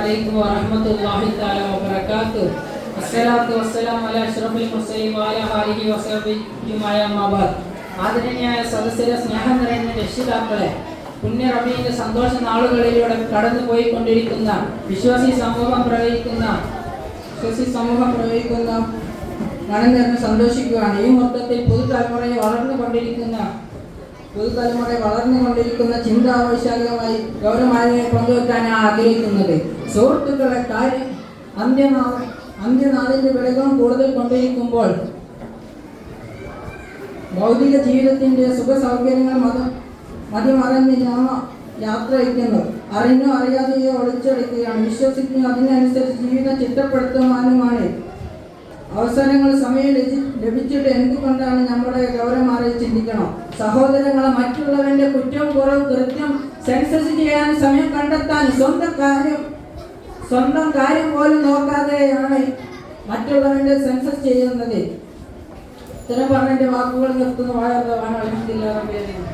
അലൈക്കും വറഹ്മത്തുള്ളാഹി തആല വബറകാതുഹു. അസ്സലാത്തു വസ്സലാമു അലാ അഷ്റഫിൽ മുർസലീൻ വഅലാ ആലിഹി വസഹ്ബിഹി അജ്മഈൻ. അമ്മാ ബഅദ്. ആദരണീയമായ സദസ്യരെ, സ്നേഹം നിറഞ്ഞ രക്ഷിതാക്കളെ, പുണ്യ റബീഇന്റെ സന്തോഷ നാളുകളിലൂടെ കടന്നു പോയിക്കൊണ്ടിരിക്കുന്ന വിശ്വാസി സമൂഹം പ്രവഹിക്കുന്ന മനം നിറഞ്ഞ് സന്തോഷിക്കുകയാണ്. ഈ മൊത്തത്തിൽ പുതുതലമുറയെ വളർന്നുകൊണ്ടിരിക്കുന്ന ചിന്താവൈശാലികമായി ഗൗരവമായി പങ്കുവെക്കാൻ ആഗ്രഹിക്കുന്നത്. സുഹൃത്തുക്കളെ, അന്ത്യനാളിന്റെ വിളകം കൂടുതൽ കൊണ്ടിരിക്കുമ്പോൾ ഭൗതിക ജീവിതത്തിന്റെ സുഖ സൗകര്യങ്ങൾ മതിമറന്ന് നാം യാത്ര വയ്ക്കുന്നു. അറിഞ്ഞോ അറിയാതെയോ ഒളിച്ചെടുക്കുകയാണ്. വിശ്വസിക്കുന്നു, അതിനനുസരിച്ച് ജീവിതം ചിട്ടപ്പെടുത്തുവാനുമാണ്. അവസരങ്ങൾ സമയം ലഭിച്ചിട്ട് എന്തുകൊണ്ടാണ് നമ്മുടെ ഗൗരവമായി ചിന്തിക്കണം. സഹോദരങ്ങളെ, മറ്റുള്ളവന്റെ കുറ്റവും കുറവും കൃത്യം സെൻസസ് ചെയ്യാൻ സമയം കണ്ടെത്താൻ സ്വന്തം കാര്യം പോലും നോക്കാതെയാണ് മറ്റുള്ളവന്റെ സെൻസസ് ചെയ്യുന്നത്. ഇത്തരം പറഞ്ഞ വാക്കുകൾ നിർത്തുന്ന വളരെ അൽഹംദുലില്ലാഹ്.